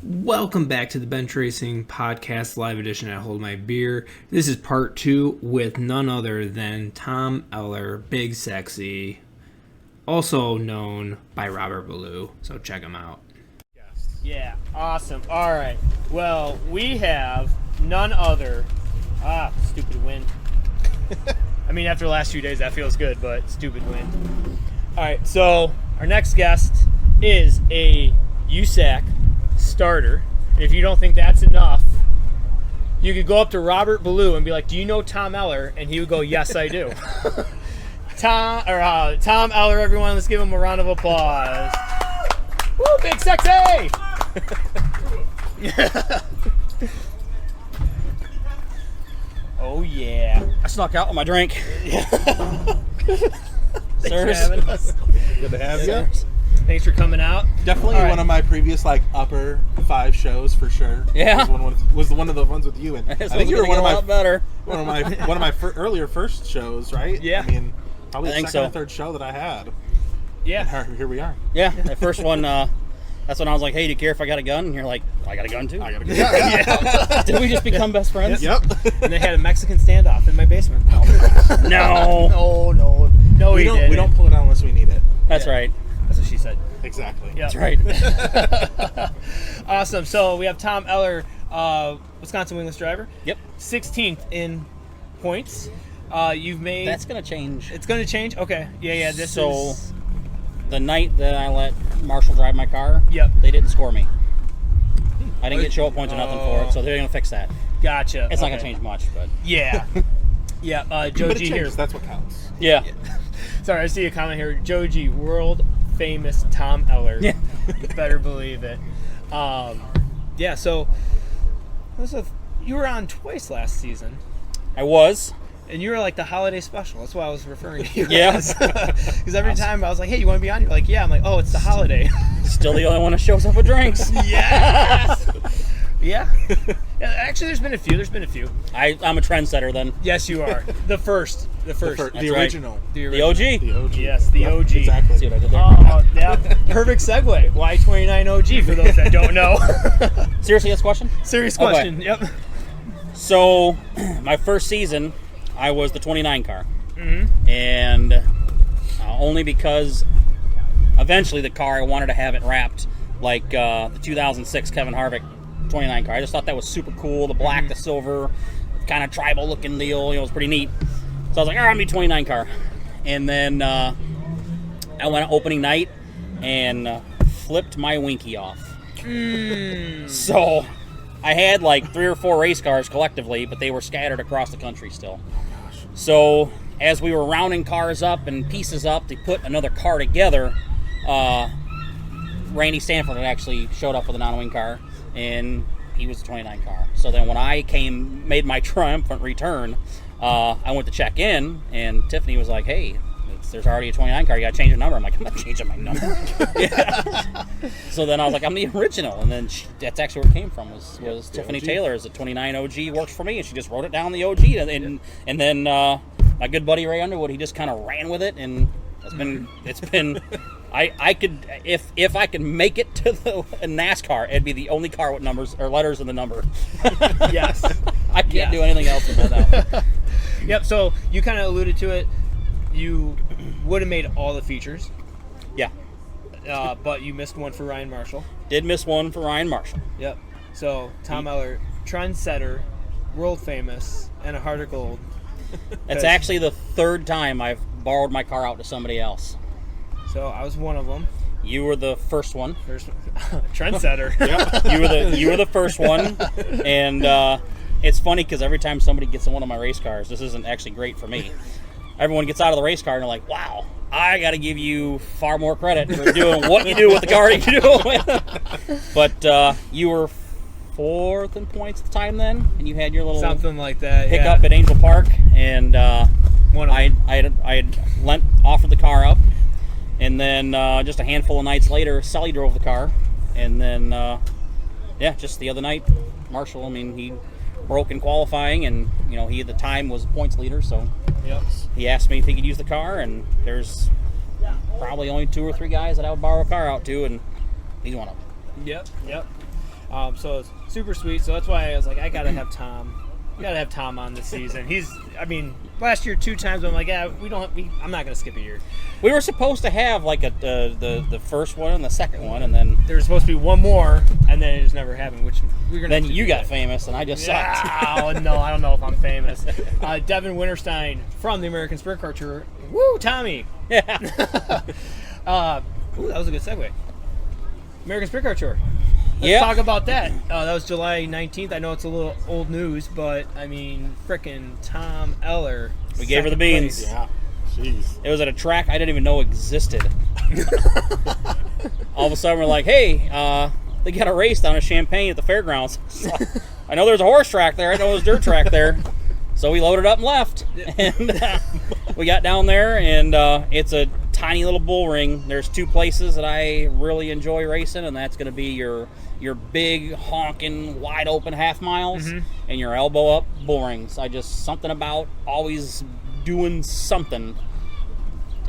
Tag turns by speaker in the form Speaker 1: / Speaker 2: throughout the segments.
Speaker 1: Welcome back to the Bench Racing Podcast Live Edition at Hold My Beer. This is part 2 with none other than Tom Eller, Big Sexy, also known by Robert Ballou. So check him out.
Speaker 2: Yeah, awesome. All right. Well, we have none other. Stupid wind. I mean, after the last few days, that feels good, but stupid wind. All right. So our next guest is a USAC starter. And if you don't think that's enough, you could go up to Robert Ballou and be like, "Do you know Tom Eller?" And he would go, "Yes, I do." Tom Eller, everyone, let's give him a round of applause. Woo, Big Sexy! Oh yeah!
Speaker 3: I snuck out with my drink.
Speaker 2: Thanks for having us.
Speaker 4: Good to have you.
Speaker 2: Thanks for coming out.
Speaker 4: Definitely
Speaker 2: All right.
Speaker 4: one of my previous upper 5 shows for sure.
Speaker 3: Yeah.
Speaker 4: was one of the ones with you, and I think you were one of my
Speaker 3: better.
Speaker 4: one of my earlier first shows, right?
Speaker 2: Yeah.
Speaker 4: I mean, probably
Speaker 3: I
Speaker 4: the
Speaker 3: think
Speaker 4: second
Speaker 3: so.
Speaker 4: or third show that I had.
Speaker 2: Yeah.
Speaker 4: And here we are.
Speaker 3: Yeah, the first one. That's when I was like, "Hey, do you care if I got a gun?" And you're like, "I got a gun too."
Speaker 4: I gotta go.
Speaker 2: Yeah.
Speaker 3: Did we just become best friends?
Speaker 4: Yep.
Speaker 2: And they had a Mexican standoff in my basement.
Speaker 3: No.
Speaker 2: No,
Speaker 4: we don't pull it out unless we need it.
Speaker 3: That's right.
Speaker 2: That's what she said.
Speaker 4: Exactly.
Speaker 2: Yep.
Speaker 3: That's right.
Speaker 2: Awesome. So we have Tom Eller, Wisconsin wingless driver.
Speaker 3: Yep.
Speaker 2: 16th in points. You've made.
Speaker 3: That's gonna change.
Speaker 2: It's going to change. Okay. Yeah. This
Speaker 3: So-
Speaker 2: is.
Speaker 3: The night that I let Marshall drive my car,
Speaker 2: Yep.
Speaker 3: they didn't score me. I didn't get show up points or nothing for it, so they're gonna fix that.
Speaker 2: Gotcha.
Speaker 3: It's not
Speaker 2: Okay.
Speaker 3: gonna change much, but
Speaker 2: Yeah. Yeah. Joe
Speaker 4: But it
Speaker 2: G here.
Speaker 4: changes. That's what counts.
Speaker 3: yeah.
Speaker 2: Sorry, I see a comment here. Joe G, world famous Tom Eller.
Speaker 3: Yeah.
Speaker 2: You better believe it. Yeah, so you were on twice last season,
Speaker 3: I was.
Speaker 2: and you were like the holiday special. That's why I was referring to you.
Speaker 3: Yeah.
Speaker 2: Because every time I was like, "Hey, you want to be on?" You're like, "Yeah." I'm like, "Oh, it's the holiday."
Speaker 3: Still the only one that shows up with drinks.
Speaker 2: Yes. Yeah. Actually, there's been a few.
Speaker 3: I'm a trendsetter then.
Speaker 2: Yes, you are. The first.
Speaker 4: The
Speaker 3: That's right.
Speaker 4: original.
Speaker 3: The OG.
Speaker 4: The OG.
Speaker 2: Yes, the
Speaker 4: Yep,
Speaker 2: OG.
Speaker 4: Exactly.
Speaker 3: See what I did there?
Speaker 2: Oh, yeah. Perfect segue. Why 29 OG for those that don't know?
Speaker 3: Seriously, this question?
Speaker 2: Serious
Speaker 3: Okay.
Speaker 2: question. Yep.
Speaker 3: So, my first season, I was the 29 car.
Speaker 2: Mm-hmm.
Speaker 3: And only because eventually the car, I wanted to have it wrapped like the 2006 Kevin Harvick 29 car. I just thought that was super cool. The black, the silver, kind of tribal looking deal. It was pretty neat. So I was like, all right, I'm going to be 29 car. And then I went opening night and flipped my Winky off. So I had like 3 or 4 race cars collectively, but they were scattered across the country still. So as we were rounding cars up and pieces up to put another car together, Randy Stanford had actually showed up with a non-wing car, and he was a 29 car. So then when I made my triumphant return, I went to check in, and Tiffany was like, "Hey, there's already a 29 car. You got to change your number." I'm like, "I'm not changing my number." Yeah. So then I was like, "I'm the original," and then that's actually where it came from. Was Tiffany
Speaker 4: OG.
Speaker 3: Taylor is a 29 OG works for me, and she just wrote it down the OG, and then my good buddy Ray Underwood, he just kind of ran with it, and it's been. I could if I could make it to the NASCAR, it'd be the only car with numbers or letters in the number.
Speaker 2: Yes.
Speaker 3: I can't
Speaker 2: Yes.
Speaker 3: do anything else with that now.
Speaker 2: Yep. So you kind of alluded to it. You would have made all the features,
Speaker 3: Yeah,
Speaker 2: but you missed one for Ryan Marshall.
Speaker 3: did miss one for Ryan Marshall.
Speaker 2: Yep. So Tom Eller, trendsetter, world famous, and a heart of gold.
Speaker 3: It's actually the 3rd time I've borrowed my car out to somebody else.
Speaker 2: So I was one of them.
Speaker 3: You were the first one.
Speaker 2: First trendsetter.
Speaker 3: You were the first one, and it's funny because every time somebody gets in one of my race cars, this isn't actually great for me. Everyone gets out of the race car and they're like, "Wow, I got to give you far more credit for doing what you do with the car that you do." But you were 4th in points at the time then, and you had your little
Speaker 2: Something like that.
Speaker 3: pickup at Angel Park, and
Speaker 2: One of
Speaker 3: I
Speaker 2: them.
Speaker 3: had offered the car up, and then just a handful of nights later, Sully drove the car, and then just the other night, Marshall. I mean, he broke in qualifying, and he at the time was points leader, so
Speaker 2: Yep.
Speaker 3: he asked me if he could use the car, and there's probably only 2 or 3 guys that I would borrow a car out to, and he's one of them.
Speaker 2: Yep. So it's super sweet. So that's why I was like, I gotta have Tom. We gotta have Tom on this season. Last year 2 times. I'm like, yeah, I'm not gonna skip a year.
Speaker 3: We were supposed to have like the first one and the second one, and then
Speaker 2: There was supposed to be one more, and then it just never happened. Which we're gonna.
Speaker 3: then
Speaker 2: have to
Speaker 3: you
Speaker 2: do
Speaker 3: got
Speaker 2: that.
Speaker 3: famous, and I just sucked.
Speaker 2: Oh no, I don't know if I'm famous. Devin Winterstein from the American Sprint Car Tour. Woo, Tommy.
Speaker 3: Yeah.
Speaker 2: Ooh, that was a good segue. American Sprint Car Tour. Let's
Speaker 3: Yep.
Speaker 2: talk about that. That was July 19th. I know it's a little old news, but I mean, frickin' Tom Eller.
Speaker 3: We gave her the
Speaker 2: second
Speaker 3: beans.
Speaker 2: place.
Speaker 4: Yeah. Jeez.
Speaker 3: It was at a track I didn't even know existed. All of a sudden, we're like, hey, they got a race down in Champaign at the fairgrounds. So, I know there's a horse track there. I know there's a dirt track there. So we loaded up and left. And we got down there, and it's a tiny little bull ring. There's 2 places that I really enjoy racing, and that's going to be your big, honking, wide-open half miles and your elbow-up bull rings. Something about always doing something.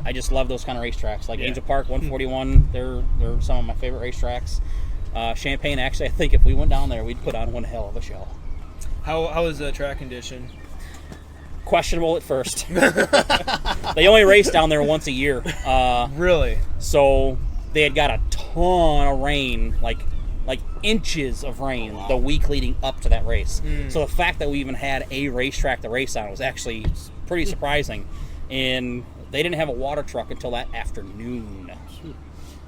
Speaker 3: I just love those kind of racetracks. Like Angel Park 141, they're some of my favorite racetracks. Champaign, actually, I think if we went down there, we'd put on one hell of a show.
Speaker 2: How is the track condition?
Speaker 3: Questionable at first. They only race down there once a year.
Speaker 2: Really?
Speaker 3: So they had got a ton of rain, like inches of rain the week leading up to that race. So the fact that we even had a racetrack to race on was actually pretty surprising. And they didn't have a water truck until that afternoon.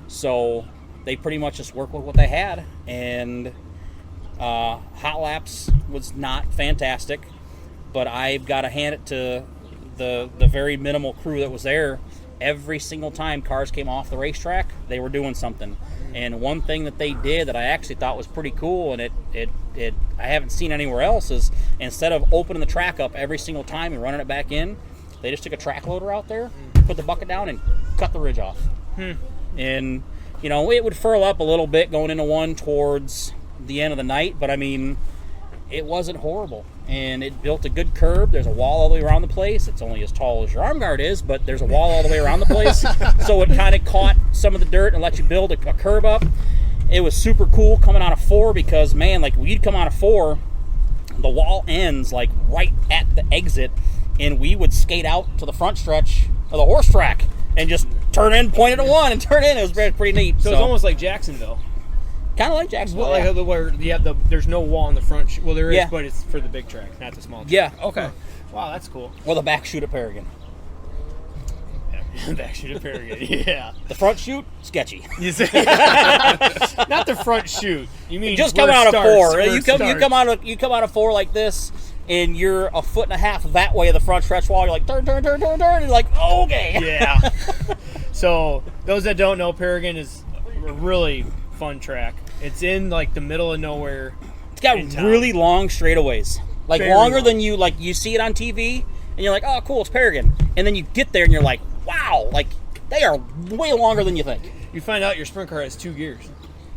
Speaker 3: So they pretty much just worked with what they had. And hot laps was not fantastic, but I've got to hand it to the very minimal crew that was there. Every single time cars came off the racetrack, they were doing something. And one thing that they did that I actually thought was pretty cool, and it I haven't seen anywhere else, is instead of opening the track up every single time and running it back in, they just took a track loader out there, put the bucket down, and cut the ridge off. And, it would furl up a little bit going into one towards the end of the night, but I mean, it wasn't horrible. And it built a good curb. There's a wall all the way around the place. It's only as tall as your arm guard is, but there's a wall all the way around the place. So it kind of caught some of the dirt and let you build a curb up. It was super cool coming out of 4 because, man, like we'd come out of 4, the wall ends like right at the exit, and we would skate out to the front stretch of the horse track and just turn in, point it at 1, and turn in. It was pretty neat.
Speaker 2: So it's almost like Jacksonville.
Speaker 3: Kind of like Jacksonville.
Speaker 2: Well, like where there's no wall on the front. Well, there is,
Speaker 3: Yeah.
Speaker 2: but it's for the big track, not the small track.
Speaker 3: Yeah.
Speaker 2: Okay. Wow, that's cool.
Speaker 3: Or the back chute at Paragon.
Speaker 2: Back shoot at Paragon. Yeah.
Speaker 3: The front chute, sketchy.
Speaker 2: You say, not the front shoot. You mean
Speaker 3: Just
Speaker 2: where
Speaker 3: come
Speaker 2: it
Speaker 3: out of
Speaker 2: starts,
Speaker 3: 4.
Speaker 2: where
Speaker 3: You
Speaker 2: it
Speaker 3: come
Speaker 2: starts.
Speaker 3: out of 4 like this, and you're a foot and a half that way of the front stretch wall. You're like turn, and you're like, oh, okay.
Speaker 2: Yeah. So those that don't know, Paragon is a really fun track. It's in like the middle of nowhere.
Speaker 3: It's got
Speaker 2: in town.
Speaker 3: really long straightaways, like
Speaker 2: Very
Speaker 3: longer
Speaker 2: long.
Speaker 3: than you see it on TV, and you're like, oh, cool, it's Paragon. And then you get there and you're like, wow, like they are way longer than you think.
Speaker 2: You find out your sprint car has 2 gears.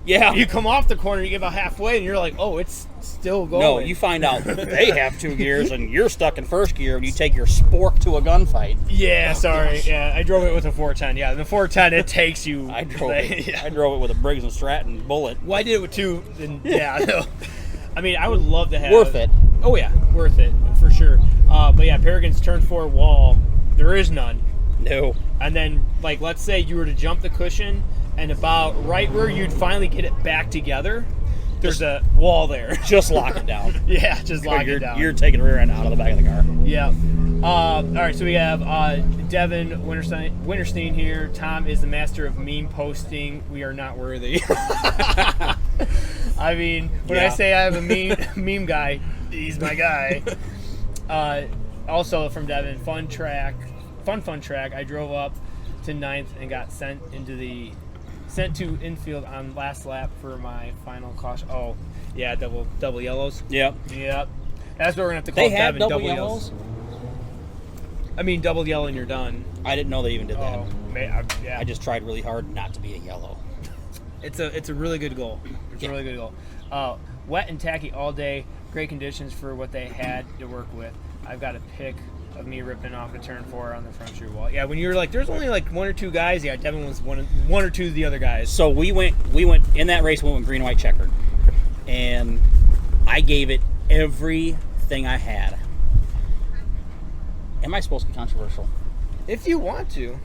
Speaker 3: Yeah.
Speaker 2: You come off the corner, you get about halfway, and you're like, oh, it's still going.
Speaker 3: No, you find out they have 2 gears and you're stuck in first gear, and you take your spork to a gunfight.
Speaker 2: Yeah, sorry. Yeah, I drove it with a 410. Yeah, the 410, it takes you.
Speaker 3: I drove it.
Speaker 2: Yeah.
Speaker 3: I drove it with a Briggs and Stratton Bullet.
Speaker 2: Well, I did it with 2. And yeah, no. I mean, I would love to have.
Speaker 3: Worth it.
Speaker 2: Oh, yeah, worth it, for sure. But yeah, Paragon's turn 4 wall, there is none.
Speaker 3: No.
Speaker 2: And then, like, let's say you were to jump the cushion, and about right where you'd finally get it back together, there's a wall there.
Speaker 3: Just lock it down.
Speaker 2: Yeah, just lock
Speaker 3: you're,
Speaker 2: it down.
Speaker 3: You're taking rear end out of the back of the car.
Speaker 2: Yeah. All right, so we have Devin Winterstein here. Tom is the master of meme posting. We are not worthy. I mean, when I
Speaker 3: Yeah.
Speaker 2: say I have a meme guy, he's my guy. Also from Devin, fun track. I drove up to 9th and got sent to infield on last lap for my final caution. Oh, yeah, double yellows.
Speaker 3: Yep.
Speaker 2: Yep. That's what we're gonna have to call
Speaker 3: They have
Speaker 2: Devin,
Speaker 3: double
Speaker 2: yellows. I mean, double yellow and you're done.
Speaker 3: I didn't know they even did that.
Speaker 2: Oh, man, yeah.
Speaker 3: I just tried really hard not to be a yellow.
Speaker 2: It's a really good goal. It's a really good goal. Wet and tacky all day. Great conditions for what they had to work with. I've got a pic of me ripping off a turn 4 on the front rear wall. Yeah, when you were like, there's only like 1 or 2 guys. Yeah, Devin was one or two of the other guys.
Speaker 3: So we went in that race. We went green, white, checkered, I gave it everything I had. Am I supposed to be controversial?
Speaker 2: If you want to.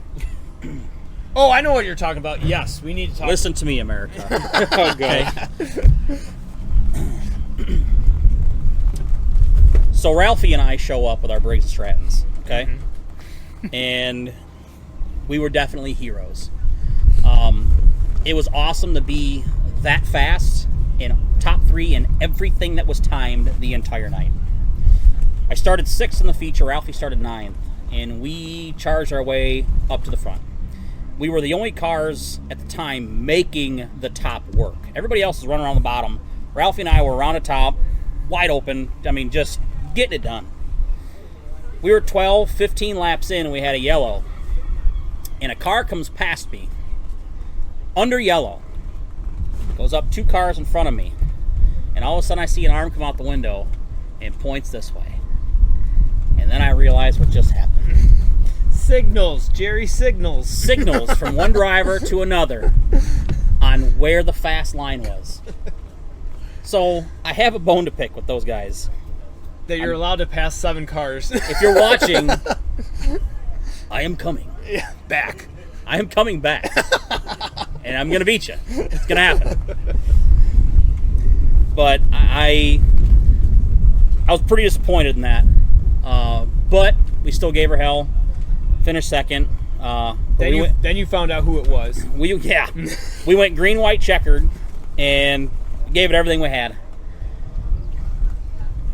Speaker 2: Oh, I know what you're talking about. Yes, we need to talk.
Speaker 3: Listen to me, America.
Speaker 2: Oh, God.
Speaker 3: So Ralphie and I show up with our Briggs and Strattons, okay? And we were definitely heroes. It was awesome to be that fast in top 3 and everything that was timed the entire night. I started 6th in the feature, Ralphie started 9th, and we charged our way up to the front. We were the only cars at the time making the top work. Everybody else was running around the bottom. Ralphie and I were around the top, wide open, I mean, just getting it done. We were 12, 15 laps in, and we had a yellow. And a car comes past me, under yellow, goes up 2 cars in front of me, and all of a sudden I see an arm come out the window and points this way. And then I realize what just happened.
Speaker 2: Signals, Jerry, signals.
Speaker 3: Signals from one driver to another on where the fast line was. So I have a bone to pick with those guys.
Speaker 2: That you're allowed to pass 7 cars.
Speaker 3: If you're watching, I am coming.
Speaker 2: Yeah, back.
Speaker 3: I am coming back. And I'm going to beat you. It's going to happen. But I was pretty disappointed in that. But we still gave her hell. Finished second.
Speaker 2: Then you found out who it was.
Speaker 3: We went green, white, checkered, and gave it everything we had.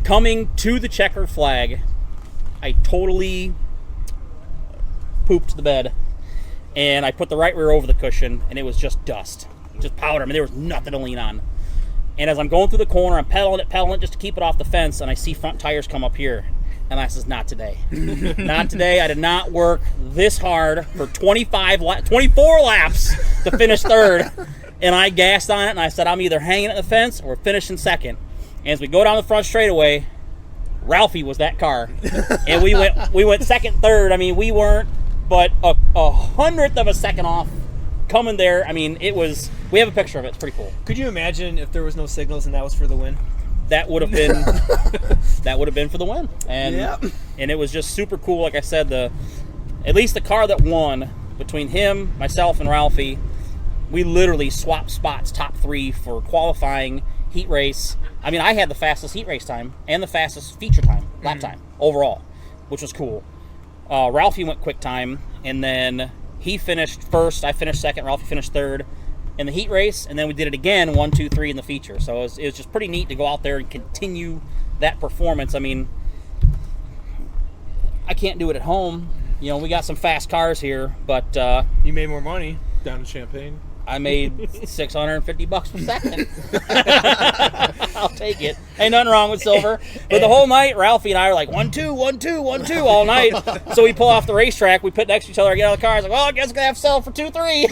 Speaker 3: Coming to the checkered flag, I totally pooped the bed, and I put the right rear over the cushion, and it was just dust, just powder. I mean, there was nothing to lean on. And as I'm going through the corner, I'm pedaling it just to keep it off the fence, and I see front tires come up here. And I says, not today. Not today. I did not work this hard for 24 laps to finish 3rd. And I gassed on it, and I said, I'm either hanging at the fence or finishing 2nd. And as we go down the front straightaway, Ralphie was that car. And we went 2nd, 3rd. I mean, we weren't but a 100th of a second off coming there. I mean, we have a picture of it. It's pretty cool.
Speaker 2: Could you imagine if there was no signals and that was for the win?
Speaker 3: That would have been for the win, and it was just super cool. Like I said, at least the car that won, between him, myself, and Ralphie, we literally swapped spots, top 3 for qualifying, heat race. I mean, I had the fastest heat race time and the fastest feature time, lap time overall, which was cool. Ralphie went quick time, and then he finished 1st. I finished 2nd. Ralphie finished 3rd. In the heat race, and then we did it again 1, 2, 3 in the feature. So it was just pretty neat to go out there and continue that performance. I mean, I can't do it at home. You know, we got some fast cars here, but
Speaker 2: you made more money
Speaker 4: Down in Champaign.
Speaker 3: I made $650 per second. I'll take it. Ain't nothing wrong with silver. But the whole night, Ralphie and I were like 1, 2, 1, 2, 1, 2 all night. So we pull off the racetrack. We put next to each other. I get out of the car. I was like, well, I guess we're gonna have to sell for 2, 3.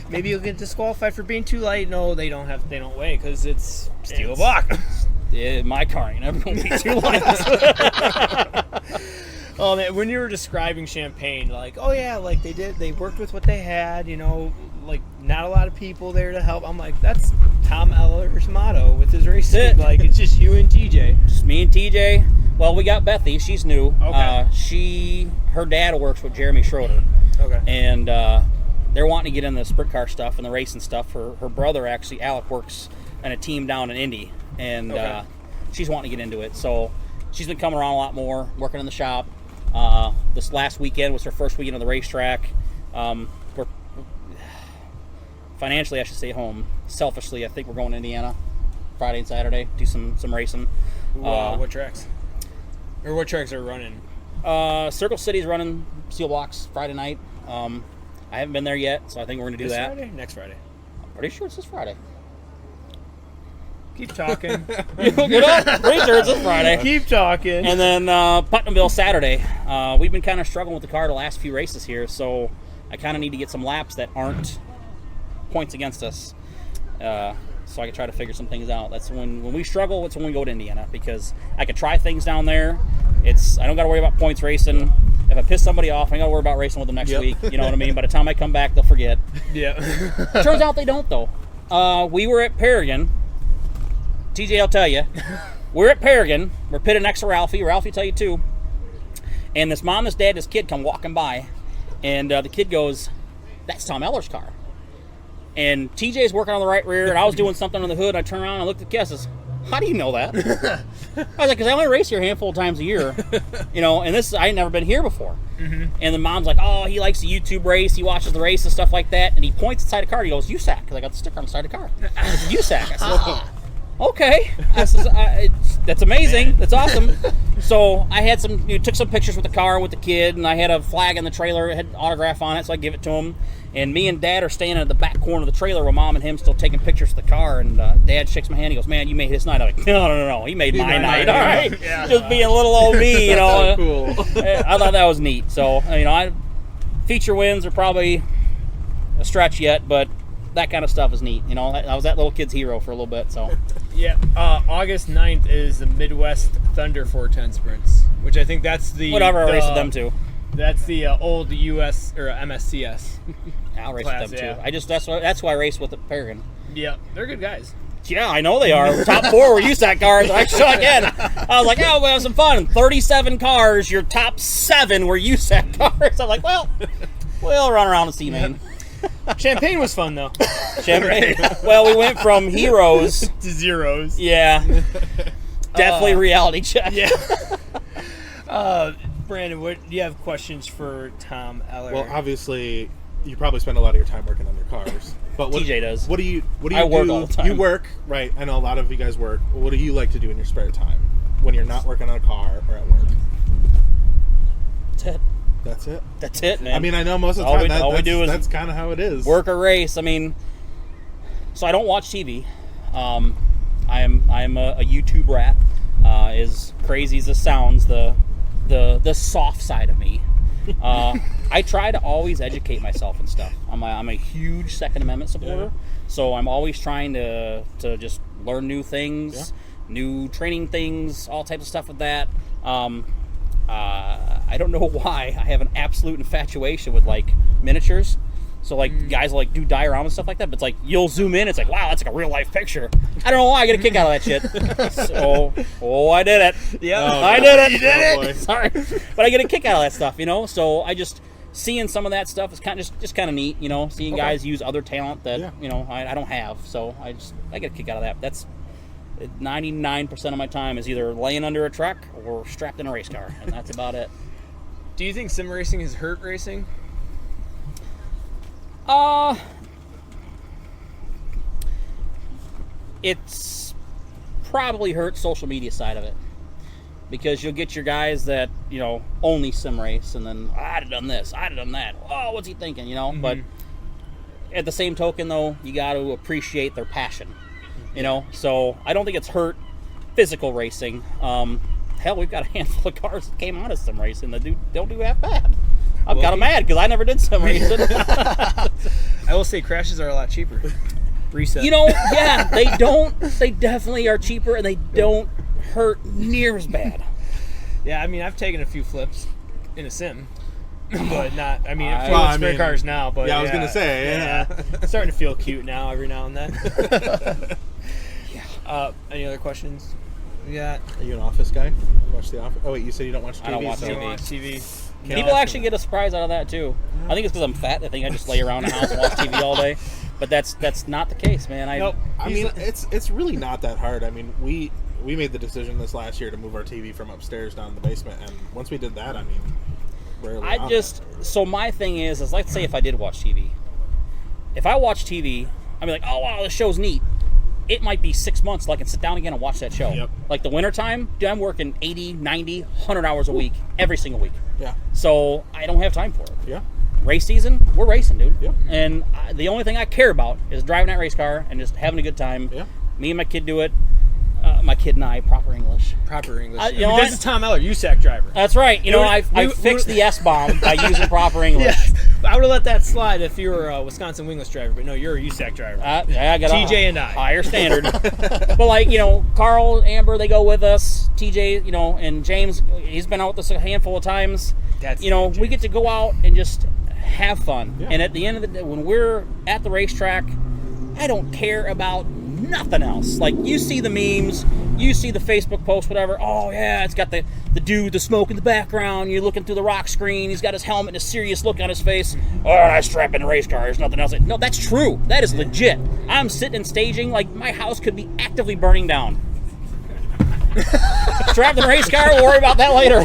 Speaker 2: Maybe you'll get disqualified for being too light. No, they don't weigh because it's steel block.
Speaker 3: Yeah, my car ain't never gonna be too light.
Speaker 2: Oh man, when you were describing Champagne, like, oh yeah, like they worked with what they had, you know, like not a lot of people there to help. I'm like, that's Tom Eller's motto with his racing. Like, it's just you and TJ.
Speaker 3: Just me and TJ. Well, we got Bethy. She's new.
Speaker 2: Okay.
Speaker 3: Her dad works with Jeremy Schroeder.
Speaker 2: Okay.
Speaker 3: And they're wanting to get into the sprint car stuff and the racing stuff. Her brother, actually, Alec, works in a team down in Indy. And she's wanting to get into it. So she's been coming around a lot more, working in the shop. This last weekend was her first weekend on the racetrack. We're financially, I should stay home. Selfishly, I think we're going to Indiana Friday and Saturday, do some racing.
Speaker 2: What tracks? Or what tracks are running?
Speaker 3: Circle City's running steel blocks Friday night. I haven't been there yet, so I think we're going to do that.
Speaker 2: Friday? Next Friday.
Speaker 3: I'm pretty sure it's this Friday.
Speaker 2: Keep talking.
Speaker 3: You look it up. Pretty sure it's this Friday.
Speaker 2: Keep talking.
Speaker 3: And then Putnamville Saturday. We've been kind of struggling with the car the last few races here, so I kind of need to get some laps that aren't points against us, so I can try to figure some things out. That's when we struggle. It's when we go to Indiana, because I could try things down there. I don't got to worry about points racing. If I piss somebody off, I ain't got to worry about racing with them next week. You know what I mean? By the time I come back, they'll forget.
Speaker 2: Yeah.
Speaker 3: Turns out they don't, though. We were at Paragon. TJ will tell you. We're at Paragon. We're pitted next to Ralphie. Ralphie will tell you too. And this mom, this dad, this kid come walking by. And the kid goes, that's Tom Eller's car. And TJ's working on the right rear, and I was doing something on the hood. I turned around and I looked at the kid. I says, how do you know that? I was like, because I only race here a handful of times a year. And this, I ain't never been here before. Mm-hmm. And the mom's like, oh, he likes the YouTube race. He watches the race and stuff like that. And he points inside the car. He goes, USAC, because I got the sticker on the side of the car. I said, USAC. I said, okay. I said, that's amazing. That's awesome. So I had took some pictures with the car with the kid, and I had a flag in the trailer. It had an autograph on it, so I give it to him. And me and Dad are standing at the back corner of the trailer with Mom and him still taking pictures of the car. And Dad shakes my hand. He goes, man, you made his night. I'm like, no. He made my night. All right. Yeah. Just being little old me,
Speaker 4: So cool.
Speaker 3: I thought that was neat. So, feature wins are probably a stretch yet, but that kind of stuff is neat. I was that little kid's hero for a little bit. So,
Speaker 2: yeah. August 9th is the Midwest Thunder 410 Sprints, which I think that's the...
Speaker 3: Whatever, I race with them too.
Speaker 2: That's the old US or MSCS.
Speaker 3: I'll race
Speaker 2: class,
Speaker 3: with them too.
Speaker 2: yeah.
Speaker 3: That's why I race with the Paragon.
Speaker 2: Yeah, they're good guys.
Speaker 3: Yeah, I know they are. Top 4 were USAC cars. I was like, we'll have some fun. 37 cars, your top 7 were USAC cars. I'm like, well, we'll run around and see, man.
Speaker 2: Champagne was fun, though.
Speaker 3: Champagne. Well, we went from heroes
Speaker 2: to zeros.
Speaker 3: Yeah. Definitely reality check.
Speaker 2: Yeah. Brandon, do you have questions for Tom Eller?
Speaker 4: Well, obviously, you probably spend a lot of your time working on your cars. But
Speaker 3: TJ does.
Speaker 4: What do you
Speaker 3: I work
Speaker 4: do?
Speaker 3: all the time.
Speaker 4: You work, right? I know a lot of you guys work. What do you like to do in your spare time when you're not working on a car or at work?
Speaker 3: That's it.
Speaker 4: That's it?
Speaker 3: That's it, man.
Speaker 4: I mean, I know most of the
Speaker 3: All
Speaker 4: time
Speaker 3: we do is
Speaker 4: that's kind of how it is.
Speaker 3: Work or race. I mean, so I don't watch TV. I'm a YouTube rat. As crazy as this sounds, the soft side of me. I try to always educate myself and stuff. I'm a huge Second Amendment supporter, so I'm always trying to just learn new things, new training things, all types of stuff with that. I don't know why I have an absolute infatuation with like miniatures. So like guys will like do diorama and stuff like that, but it's like you'll zoom in, it's like, wow, that's like a real life picture. I don't know why I get a kick out of that shit. So I did it.
Speaker 2: Yeah,
Speaker 3: I did it.
Speaker 2: You did
Speaker 3: it. Sorry, but I get a kick out of that stuff, So I just seeing some of that stuff is kind of just kind of neat, Seeing guys use other talent that I don't have, so I get a kick out of that. That's 99% of my time is either laying under a truck or strapped in a race car, and that's about it.
Speaker 2: Do you think sim racing has hurt racing?
Speaker 3: It's probably hurt social media side of it, because you'll get your guys that only sim race, and then I'd have done this, I'd have done that. Oh, what's he thinking?
Speaker 2: Mm-hmm.
Speaker 3: But at the same token, though, you got to appreciate their passion. So I don't think it's hurt physical racing. Hell, we've got a handful of cars that came out of sim racing that don't do half bad. I'm kind of mad because I never did sim racing.
Speaker 2: I will say crashes are a lot cheaper. Reset.
Speaker 3: Yeah, they don't. They definitely are cheaper, and they don't hurt near as bad.
Speaker 2: Yeah, I mean, I've taken a few flips in a sim, but not. I mean, I'm spare cars now, but
Speaker 4: yeah, I was gonna say, yeah.
Speaker 2: Starting to feel cute now every now and then. Any other questions?
Speaker 4: Are you an Office guy? Watch The Office? Oh wait, you said you don't watch TV.
Speaker 3: I don't watch
Speaker 2: TV. Don't watch TV.
Speaker 3: People actually get a surprise out of that too. I think it's because I'm fat. I think I just lay around the house and watch TV all day. But that's not the case, man.
Speaker 2: Nope.
Speaker 4: I mean, it's really not that hard. I mean, we made the decision this last year to move our TV from upstairs down to the basement, and once we did that, I mean, rarely.
Speaker 3: So my thing is let's say if I did watch TV. If I watch TV, I'd be like, oh wow, this show's neat. It might be 6 months till I can sit down again and watch that show.
Speaker 4: Yep.
Speaker 3: Like the wintertime, dude, I'm working 80, 90, 100 hours a week, every single week.
Speaker 4: Yeah.
Speaker 3: So I don't have time for it.
Speaker 4: Yeah.
Speaker 3: Race season, we're racing, dude.
Speaker 4: Yep.
Speaker 3: And the only thing I care about is driving that race car and just having a good time.
Speaker 4: Yeah.
Speaker 3: Me and my kid do it. My kid and I, proper English.
Speaker 2: Proper English.
Speaker 3: This
Speaker 2: is Tom Eller, USAC driver.
Speaker 3: That's right. I fixed the S-bomb by using proper English.
Speaker 2: Yes. I would have let that slide if you were a Wisconsin wingless driver, but no, you're a USAC driver.
Speaker 3: I got
Speaker 2: TJ and I.
Speaker 3: Higher standard. But Carl, Amber, they go with us. TJ, and James, he's been out with us a handful of times. We get to go out and just have fun.
Speaker 4: Yeah.
Speaker 3: And at the end of the day, when we're at the racetrack, I don't care about nothing else. Like, you see the memes, you see the Facebook posts, whatever. Oh, yeah, it's got the dude, the smoke in the background. You're looking through the rock screen. He's got his helmet and a serious look on his face. Oh, I strap in a race car. There's nothing else. No, that's true. That is legit. I'm sitting and staging like my house could be actively burning down. Strapped in a race car, we'll worry about that later.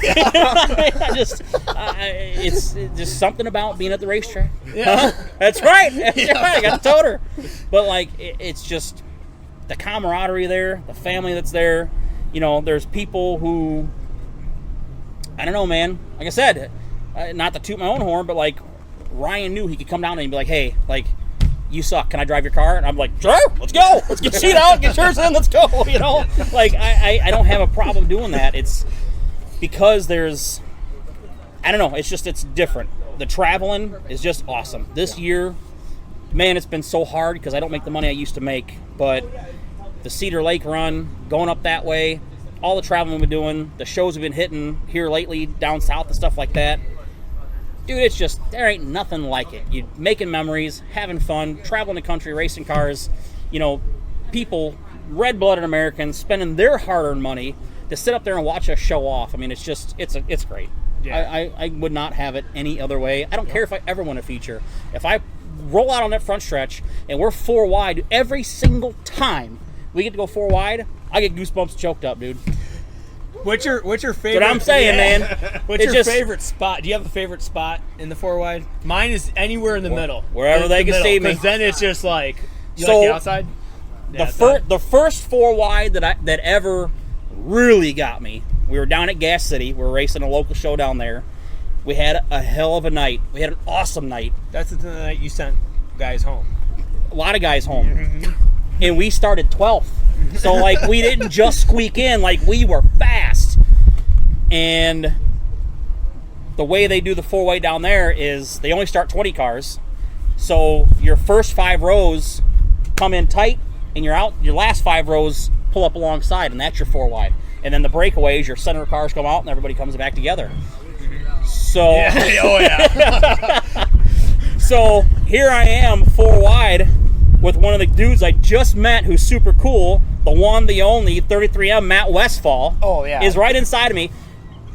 Speaker 3: It's just something about being at the racetrack.
Speaker 2: Yeah.
Speaker 3: Huh? That's right. That's right. I got the toter. But like, it's just the camaraderie there, the family that's there. You know, there's people who, I don't know, man. Like I said, not to toot my own horn, but like Ryan knew he could come down and be like, hey, like, you suck. Can I drive your car? And I'm like, sure, let's go. Let's get your seat out, get yours in, let's go. You know, like I don't have a problem doing that. It's because there's, I don't know. It's different. The traveling is just awesome. This year, man, it's been so hard because I don't make the money I used to make. But the Cedar Lake run, going up that way, all the traveling we've been doing, the shows we've been hitting here lately, down south and stuff like that. Dude, it's just, there ain't nothing like it. You making memories, having fun, traveling the country, racing cars, you know, people, red-blooded Americans, spending their hard-earned money to sit up there and watch us show off. I mean, it's just, it's great. Yeah. I would not have it any other way. I don't care if I ever win a feature. If I roll out on that front stretch and we're 4 wide every single time we get to go 4 wide, I get goosebumps choked up, dude.
Speaker 2: What's your favorite?
Speaker 3: That's what I'm saying, man.
Speaker 2: What's your favorite spot? Do you have a favorite spot in the 4 wide? Mine is anywhere in the middle.
Speaker 3: Wherever they can see me.
Speaker 2: Because then it's just like, you like the outside?
Speaker 3: Yeah, the first 4 wide that ever really got me, we were down at Gas City. We were racing a local show down there. We had a hell of a night. We had an awesome night.
Speaker 2: That's the night you sent guys home.
Speaker 3: A lot of guys home. And we started 12th. So, like, we didn't just squeak in. Like, we were fast. And the way they do the 4-way down there is they only start 20 cars. So your first 5 rows come in tight, and your last 5 rows pull up alongside, and that's your 4-wide. And then the breakaways, your center cars come out, and everybody comes back together. So,
Speaker 2: yeah. Oh, yeah.
Speaker 3: So here I am, 4 wide, with one of the dudes I just met who's super cool, the one, the only, 33M Matt Westfall.
Speaker 2: Oh, yeah.
Speaker 3: Is right inside of me.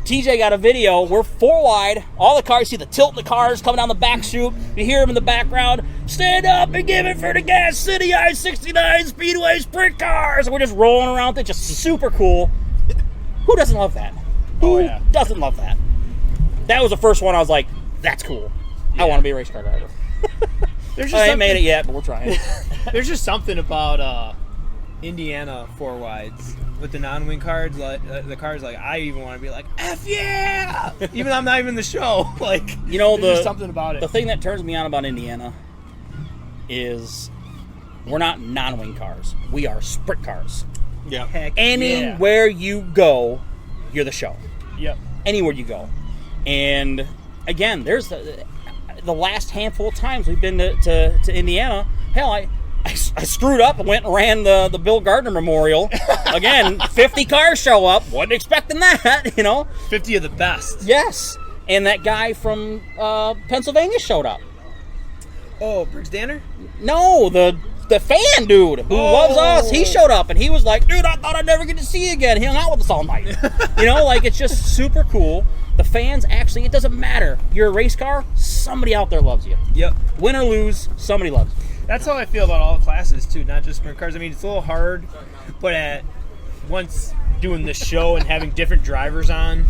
Speaker 3: TJ got a video. We're 4 wide. All the cars, see the tilt in the cars coming down the back chute. You hear them in the background. Stand up and give it for the Gas City I-69 Speedway Sprint cars. And we're just rolling around. It's just super cool. Who doesn't love that? Who doesn't love that? That was the first one I was like, that's cool. Yeah. I want to be a race car driver. I ain't made it yet, but we're trying.
Speaker 2: There's just something about Indiana 4 wides with the non-wing cards, like the cars. Like, I even want to be like, F yeah! Even though I'm not even in the show. Like,
Speaker 3: you know,
Speaker 2: there's something about it.
Speaker 3: The thing that turns me on about Indiana is we're not non-wing cars. We are sprint cars.
Speaker 4: Yeah.
Speaker 2: Heck
Speaker 3: anywhere you go, you're the show.
Speaker 2: Yep.
Speaker 3: Anywhere you go. And again, there's the last handful of times we've been to Indiana. Hell, I screwed up and went and ran the Bill Gardner Memorial. Again, 50 cars show up. Wasn't expecting that, you know.
Speaker 2: 50 of the best.
Speaker 3: Yes. And that guy from Pennsylvania showed up.
Speaker 2: Oh, Briggs Danner?
Speaker 3: No, the fan dude who loves us. He showed up and he was like, dude, I thought I'd never get to see you again. He hung out with us all night. You know, like, it's just super cool. The fans, actually, it doesn't matter. You're a race car, somebody out there loves you.
Speaker 2: Yep.
Speaker 3: Win or lose, somebody loves you.
Speaker 2: That's how I feel about all classes, too, not just sprint cars. I mean, it's a little hard, but once doing the show and having different drivers on,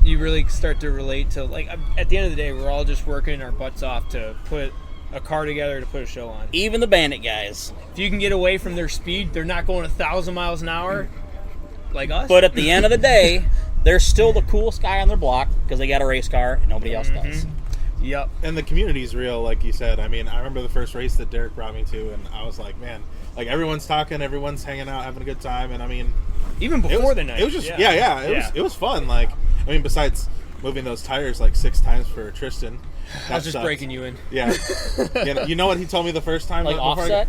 Speaker 2: you really start to relate to, like, at the end of the day, we're all just working our butts off to put a car together to put a show on.
Speaker 3: Even the Bandit guys.
Speaker 2: If you can get away from their speed, they're not going 1,000 miles an hour like us.
Speaker 3: But at the end of the day, they're still the coolest guy on their block because they got a race car and nobody else does.
Speaker 2: Yep.
Speaker 4: And the community's real, like you said. I mean, I remember the first race that Derek brought me to, and I was like, man, like, everyone's talking, everyone's hanging out, having a good time, and I mean,
Speaker 2: even before the night,
Speaker 4: it was just it was fun. Like, I mean, besides moving those tires like 6 times for Tristan,
Speaker 2: I was just breaking you in.
Speaker 4: Yeah. You know what he told me the first time?
Speaker 3: Like offset?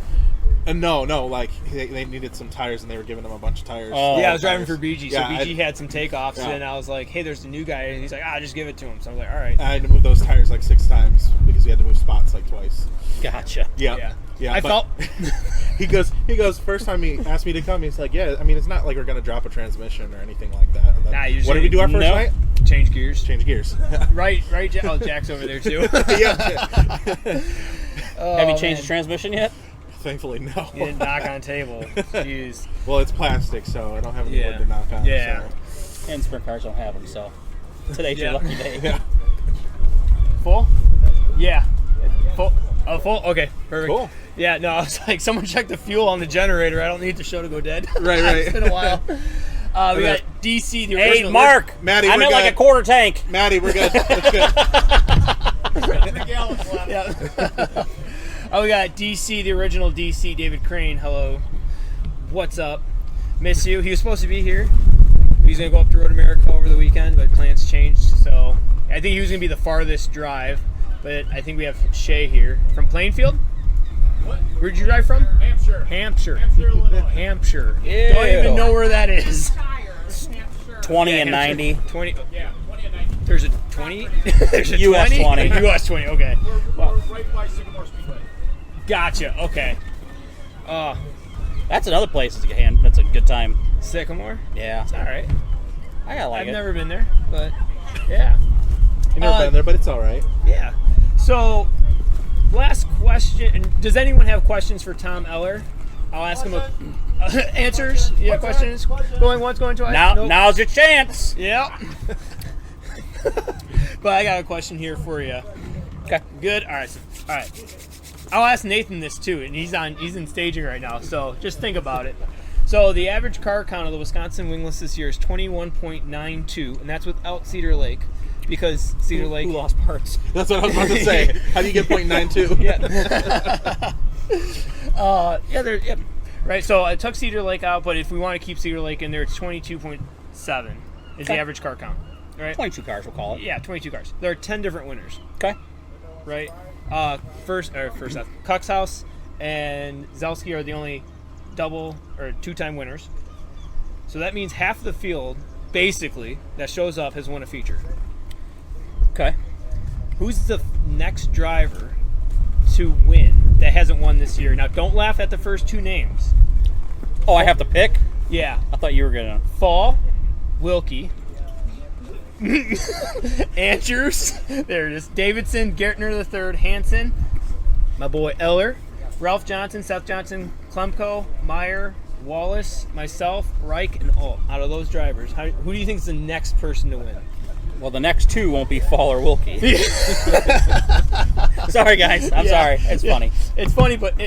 Speaker 4: No, like they needed some tires and they were giving him a bunch of tires.
Speaker 3: Oh.
Speaker 2: Yeah, I was driving for BG, so
Speaker 4: Yeah,
Speaker 2: BG had some takeoffs,
Speaker 4: Yeah.
Speaker 2: and I was like, "Hey, there's a new guy," and he's like, just give it to him." So I was like, "All right."
Speaker 4: I had to move those tires like 6 times because we had to move spots like twice.
Speaker 3: Gotcha.
Speaker 4: Yeah.
Speaker 2: I
Speaker 4: but
Speaker 2: felt
Speaker 4: he goes. First time he asked me to come, he's like, "Yeah, I mean, it's not like we're gonna drop a transmission or anything like that." And then,
Speaker 2: Nah, you
Speaker 4: what did we do our first
Speaker 3: Nope.
Speaker 4: night?
Speaker 2: change gears.
Speaker 4: Change gears.
Speaker 2: Right. Oh, Jack's over there too.
Speaker 4: yeah.
Speaker 3: Have you changed the transmission yet?
Speaker 4: Thankfully, no.
Speaker 2: You didn't knock on table. Jeez.
Speaker 4: Well, it's plastic, so I don't have any
Speaker 2: Yeah.
Speaker 4: wood to knock on.
Speaker 2: Yeah.
Speaker 4: So.
Speaker 3: And sprint cars don't have them, so today's
Speaker 2: Yeah.
Speaker 3: your lucky day.
Speaker 4: Yeah.
Speaker 2: Full? Yeah. Full. Oh, full? Okay. Perfect.
Speaker 4: Cool.
Speaker 2: Yeah, no, I was like, someone check the fuel on the generator. I don't need the show to go dead.
Speaker 4: Right.
Speaker 2: It's been a while. We got DC, the
Speaker 3: Hey,
Speaker 2: original.
Speaker 3: Mark!
Speaker 4: Maddie,
Speaker 3: I'm
Speaker 4: we're
Speaker 3: in like
Speaker 4: good.
Speaker 3: a quarter tank.
Speaker 4: Maddie, we're good. That's good.
Speaker 2: 3 gallons left. Yeah. We got DC, the original DC, David Crane. Hello. What's up? Miss you. He was supposed to be here. He's going to go up to Road America over the weekend, but plans changed. So I think he was going to be the farthest drive. But I think we have Shay here from Plainfield.
Speaker 5: What?
Speaker 2: Where'd you drive from?
Speaker 5: Hampshire.
Speaker 2: Hampshire.
Speaker 5: Illinois.
Speaker 2: Hampshire.
Speaker 3: Ew.
Speaker 2: Don't even know where that is.
Speaker 5: Hampshire.
Speaker 3: 20
Speaker 2: Yeah,
Speaker 3: and
Speaker 2: Hampshire.
Speaker 3: 90.
Speaker 2: 20.
Speaker 5: Yeah, 20 and 90.
Speaker 2: There's a 20? There's a
Speaker 3: US 20.
Speaker 2: US 20, okay.
Speaker 5: We're right by Sycamore Speedway.
Speaker 2: Gotcha, okay.
Speaker 3: That's another place that's a good time.
Speaker 2: Sycamore?
Speaker 3: Yeah.
Speaker 2: It's all right.
Speaker 3: I gotta like
Speaker 2: I've
Speaker 3: it.
Speaker 2: never been there, but yeah.
Speaker 4: I've never been there, but it's all right.
Speaker 2: Yeah. So, last question. Does anyone have questions for Tom Eller? I'll ask him answers. Yeah, questions. Going once, going twice. Nope.
Speaker 3: Now's your chance.
Speaker 2: Yep. But I got a question here for you.
Speaker 3: Okay.
Speaker 2: Good. All right. I'll ask Nathan this too, and he's in staging right now. So just think about it. So the average car count of the Wisconsin wingless this year is 21.92, and that's without Cedar Lake, because Cedar Lake.
Speaker 3: Who lost parts?
Speaker 4: That's what I was about to say. How do you get .92?
Speaker 2: Yeah. Right. So I took Cedar Lake out, but if we want to keep Cedar Lake in there, it's 22.7 is the average car count. Right.
Speaker 3: 22 cars, we'll call it.
Speaker 2: Yeah, 22 cars. There are 10 different winners.
Speaker 3: Okay.
Speaker 2: Right. First up, Cuxhouse and Zelski are the only double or 2-time winners. So that means half of the field, basically, that shows up has won a feature.
Speaker 3: Okay.
Speaker 2: Who's the next driver to win that hasn't won this year? Now, don't laugh at the first 2 names.
Speaker 3: Oh, I have to pick?
Speaker 2: Yeah.
Speaker 3: I thought you were gonna.
Speaker 2: Fall, Wilkie, Andrews, there it is, Davidson, Gertner III, Hansen, my boy Eller, Ralph Johnson, Seth Johnson, Klemko, Meyer, Wallace, myself, Reich, and Alt. Out of those drivers, who do you think is the next person to win?
Speaker 3: Well, the next 2 won't be Fall or Wilkie. Sorry, guys. I'm sorry. It's funny.
Speaker 2: It's funny, but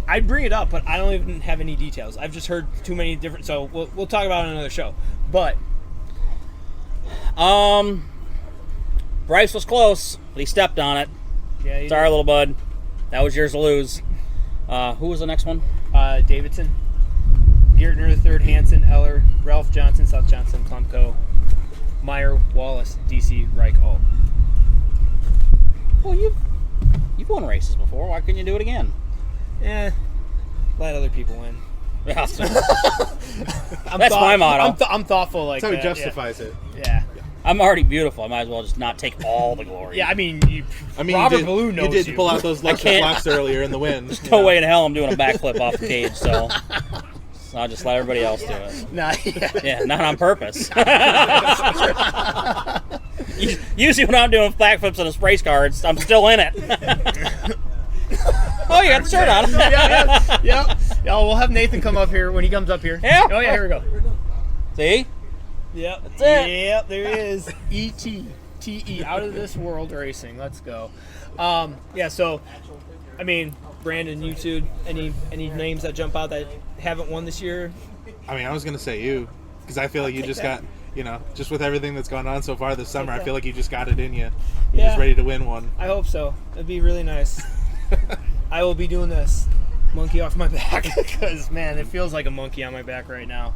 Speaker 2: I bring it up, but I don't even have any details. I've just heard too many different. So we'll talk about it on another show. But
Speaker 3: Bryce was close, but he stepped on it.
Speaker 2: yeah,
Speaker 3: Sorry, little bud. That was yours to lose. Who was the next one?
Speaker 2: Davidson, Gertner III, Hansen, Eller, Ralph Johnson, Seth Johnson, Klumko, Meyer, Wallace, DC, Reich, Alt.
Speaker 3: Well, you've won races before. Why couldn't you do it again?
Speaker 2: Let other people win.
Speaker 3: That's my motto.
Speaker 2: I'm thoughtful like
Speaker 4: That's how he
Speaker 2: that.
Speaker 4: justifies it.
Speaker 2: Yeah.
Speaker 3: I'm already beautiful. I might as well just not take all the glory.
Speaker 2: Yeah, I mean,
Speaker 4: you
Speaker 2: Robert
Speaker 4: did,
Speaker 2: Ballou knows
Speaker 4: you did pull out those luxury
Speaker 3: can't-
Speaker 4: blocks earlier in the wind.
Speaker 3: There's no way in hell I'm doing a backflip off the cage, so I'll just let everybody else do it.
Speaker 2: Nah,
Speaker 3: Yeah, not on purpose. Usually when I'm doing backflips in a race car, I'm still in it. Oh, you got the shirt on.
Speaker 2: Yep. Yeah, we'll have Nathan come up here when he comes up here.
Speaker 3: Yeah.
Speaker 2: Oh, yeah, here we go.
Speaker 3: See?
Speaker 2: Yep.
Speaker 3: That's it.
Speaker 2: Yep, there he is. E.T. Out of this world racing. Let's go. Yeah, so, I mean, Brandon, you two, any names that jump out that haven't won this year?
Speaker 4: I mean, I was going to say you, because I feel like you just got, just with everything that's gone on so far this summer, I feel like you just got it in you. You're just ready to win one.
Speaker 2: I hope so. It'd be really nice. I will be doing this. Monkey off my back. Because, man, it feels like a monkey on my back right now.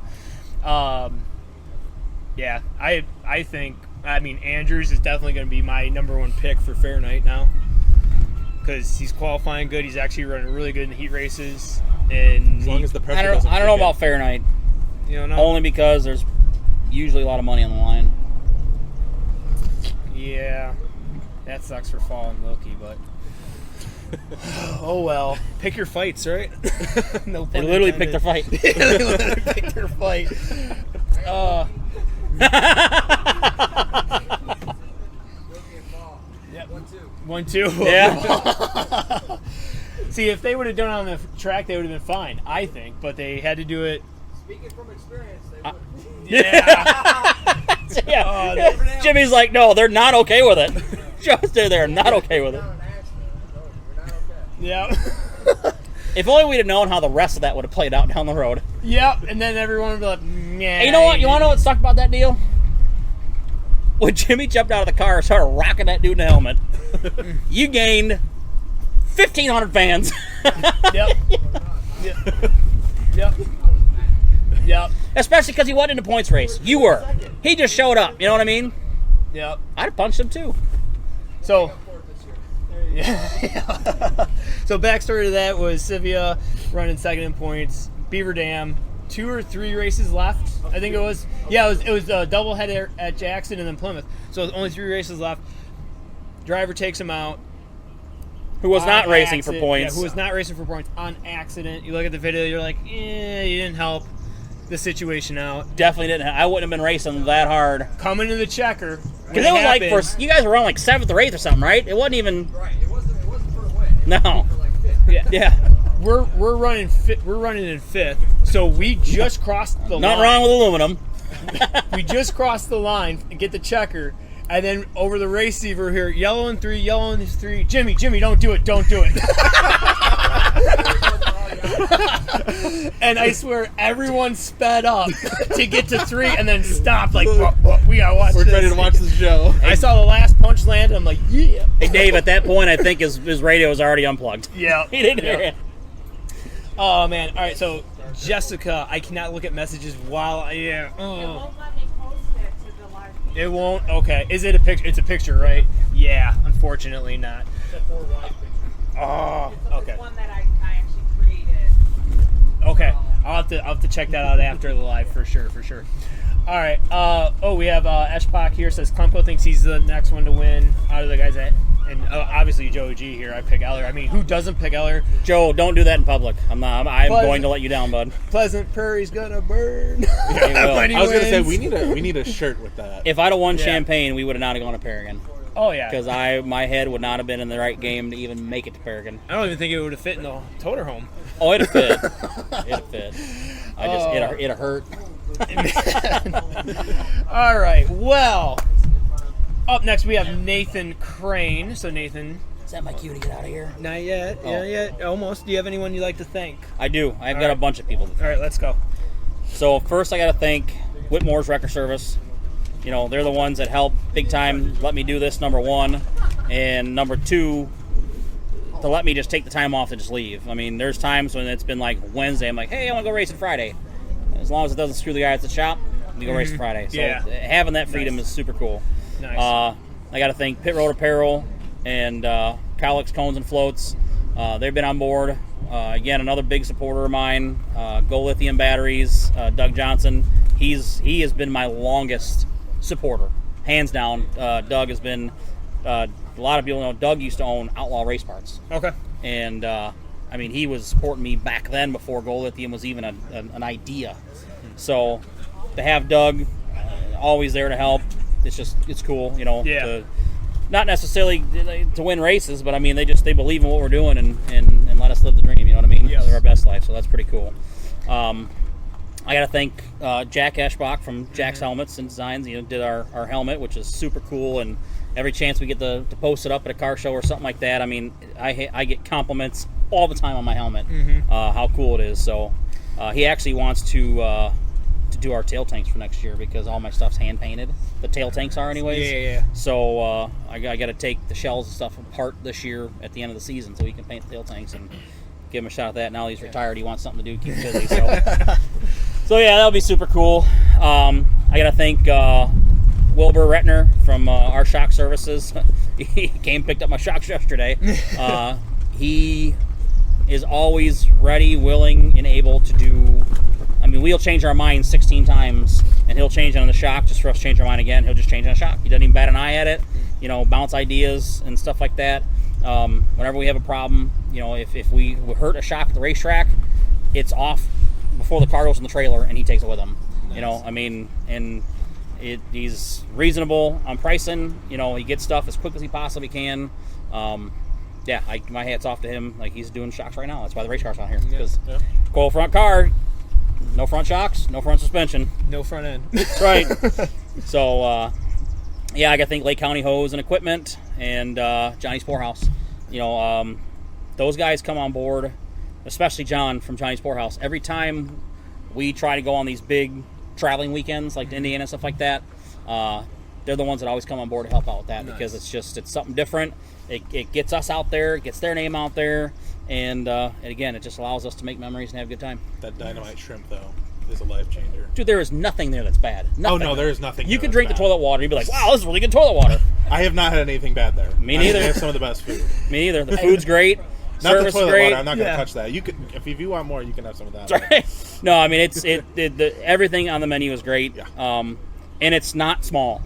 Speaker 2: Yeah, I think, Andrews is definitely going to be my number 1 pick for Fair Night now. because he's qualifying good. He's actually running really good in the heat races. And
Speaker 4: As long as the pressure
Speaker 3: I don't
Speaker 4: doesn't
Speaker 3: know
Speaker 4: kick in.
Speaker 3: about Fahrenheit.
Speaker 2: you don't know.
Speaker 3: Only because there's usually a lot of money on the line.
Speaker 2: Yeah, that sucks for Fall and Loki, but oh well. Pick your fights, right? No
Speaker 3: They
Speaker 2: pun
Speaker 3: literally picked
Speaker 2: intended.
Speaker 3: their fight.
Speaker 2: They literally picked their fight. Yep. 1-2.
Speaker 3: Yeah.
Speaker 2: See, if they would have done it on the track, they would have been fine, I think. But they had to do it.
Speaker 5: Speaking from experience, they would.
Speaker 2: Yeah.
Speaker 3: Yeah. Jimmy's like, no, they're not okay with it. Just they're not okay with it.
Speaker 5: Not an accident. You're not okay.
Speaker 2: Yeah.
Speaker 3: If only we'd have known how the rest of that would have played out down the road.
Speaker 2: Yep. And then everyone would be like, nah.
Speaker 3: Hey, you know what? You want to know what sucked about that deal? When Jimmy jumped out of the car and started rocking that dude in the helmet, you gained 1,500 fans.
Speaker 2: Yep. Yep. Yep. Yep.
Speaker 3: Especially because he wasn't in the points race. You were. He just showed up. You know what I mean?
Speaker 2: Yep.
Speaker 3: I'd have punched him too.
Speaker 2: So, yeah. So backstory to that was Sivia running second in points. Beaver Dam, 2 or 3 races left. I think it was. Yeah, it was a doubleheader at Jackson and then Plymouth. So only 3 races left. Driver takes him out.
Speaker 3: Who was not
Speaker 2: on
Speaker 3: racing for
Speaker 2: accident.
Speaker 3: points.
Speaker 2: Yeah, who was not racing for points on accident. You look at the video, you're like, you didn't help the situation out.
Speaker 3: Definitely didn't. I wouldn't have been racing that hard.
Speaker 2: Coming to the checker.
Speaker 3: Because it was like, you guys were on like 7th or 8th or something, right? It wasn't even.
Speaker 5: Right. It wasn't for a win.
Speaker 3: No.
Speaker 5: For like fifth.
Speaker 2: Yeah.
Speaker 3: Yeah.
Speaker 2: We're running we're running in 5th. So we just crossed the line.
Speaker 3: Nothing wrong with aluminum.
Speaker 2: We just crossed the line and get the checker, and then over the receiver here, yellow and 3, yellow and 3. Jimmy, don't do it, don't do it. And I swear, everyone sped up to get to 3 and then stopped. Like, we gotta watch
Speaker 4: We're
Speaker 2: this.
Speaker 4: ready to watch this show.
Speaker 2: I saw the last punch land, and I'm like, yeah.
Speaker 3: Hey, Dave, at that point, I think his radio was already unplugged.
Speaker 2: Yeah.
Speaker 3: He didn't hear
Speaker 2: Yeah.
Speaker 3: it.
Speaker 2: Oh man! All right, so Jessica, I cannot look at messages while
Speaker 6: It won't let me post it to the live feed.
Speaker 2: It won't. Okay, is it a picture? It's a picture, right? Yeah. Unfortunately, not. Oh. Okay.
Speaker 6: It's one that I actually created.
Speaker 2: Okay. I'll have to check that out after the live for sure. All right. We have Eshbach here says Klumko thinks he's the next one to win out of the guys that, and obviously Joey G here. I pick Eller. I mean, who doesn't pick Eller?
Speaker 3: Joe, don't do that in public. I'm going to let you down, bud.
Speaker 2: Pleasant Prairie's gonna burn.
Speaker 3: He will.
Speaker 2: When he
Speaker 4: I was gonna say
Speaker 2: wins.
Speaker 4: we need a shirt with that.
Speaker 3: If I'd have won
Speaker 2: Yeah.
Speaker 3: Champaign, we would have not have gone to Paragon.
Speaker 2: Oh yeah.
Speaker 3: Because my head would not have been in the right game to even make it to Paragon.
Speaker 2: I don't even think it would have fit in the toter home.
Speaker 3: Oh, it'd have fit. It'd have fit. It'd hurt.
Speaker 2: All right. Well, up next we have Nathan Crane. So Nathan,
Speaker 3: Is that my cue to get out of here?
Speaker 2: not yet.
Speaker 3: Oh.
Speaker 2: Not yet. Almost. Do you have anyone you'd like to thank?
Speaker 3: I do. I've got
Speaker 2: right.
Speaker 3: a bunch of people to thank.
Speaker 2: All right. Let's go.
Speaker 3: So first I got to thank Whitmore's Wrecker Service. You know, they're the ones that help big time let me do this, number 1. And number 2, to let me just take the time off and just leave. I mean, there's times when it's been like Wednesday, I'm like, hey, I want to go racing Friday. As long as it doesn't screw the guy at the shop, we go racing Friday. So
Speaker 2: Yeah.
Speaker 3: having that freedom is super cool.
Speaker 2: Nice.
Speaker 3: I got to thank Pit Road Apparel and Cowlix Cones and Floats. They've been on board. Again, another big supporter of mine. Go Lithium Batteries, Doug Johnson. He has been my longest supporter, hands down. Doug has been. A lot of people know Doug used to own Outlaw Race Parts,
Speaker 2: Okay.
Speaker 3: and I mean he was supporting me back then before Go Lithium was even an idea. So to have Doug always there to help, it's cool, you know.
Speaker 2: Yeah.
Speaker 3: Not necessarily to win races, but I mean they believe in what we're doing and let us live the dream. You know what I mean?
Speaker 2: Yes.
Speaker 3: Live our best life. So that's pretty cool. I got to thank Jack Eschbach from Jack's Helmets and Designs. You know, did our helmet, which is super cool. And every chance we get to post it up at a car show or something like that, I mean, I get compliments all the time on my helmet, how cool it is. So he actually wants to do our tail tanks for next year because all my stuff's hand painted. The tail tanks are anyways.
Speaker 2: Yeah.
Speaker 3: So I got to take the shells and stuff apart this year at the end of the season so he can paint the tail tanks and give him a shot at that. Now he's retired. He wants something to do, keep busy. So yeah, that'll be super cool. I got to thank Wilbur Retner from our shock services. he came picked up my shocks yesterday. He is always ready, willing, and able to do. I mean, we'll change our mind 16 times, and he'll change it on the shock just for us to change our mind again. He'll just change on the shock. He doesn't even bat an eye at it. Bounce ideas and stuff like that. Whenever we have a problem, if we hurt a shock at the racetrack, it's off before the car goes in the trailer, and he takes it with him. Nice. He's reasonable on pricing. He gets stuff as quick as he possibly can. My hat's off to him. Like, he's doing shocks right now. That's why the race car's on here. Because coil front car, no front shocks, no front suspension,
Speaker 2: no front end.
Speaker 3: That's right. So, I got to think Lake County Hose and Equipment and Johnny's Poorhouse. Those guys come on board, especially John from Johnny's Poorhouse. Every time we try to go on these big traveling weekends like to Indiana and stuff like that, they're the ones that always come on board to help out with that. Nice. Because it's something different. It gets us out there, it gets their name out there, and again, it just allows us to make memories and have a good time.
Speaker 4: That dynamite shrimp, though, is a life changer.
Speaker 3: Dude, there is nothing there that's bad. Nothing.
Speaker 4: Oh, no, there is nothing
Speaker 3: You
Speaker 4: there
Speaker 3: could drink
Speaker 4: that's
Speaker 3: the
Speaker 4: bad.
Speaker 3: toilet water, and you'd be like, wow, this is really good toilet water.
Speaker 4: I have not had anything bad there.
Speaker 3: Me neither.
Speaker 4: They have some of the best food.
Speaker 3: Me neither. The food's great.
Speaker 4: Not
Speaker 3: Service
Speaker 4: the toilet
Speaker 3: great.
Speaker 4: water. I'm not going to touch that. You could, if you want more, you can have some of that.
Speaker 3: That's right. No, I mean, everything on the menu is great.
Speaker 4: Yeah.
Speaker 3: And it's not small.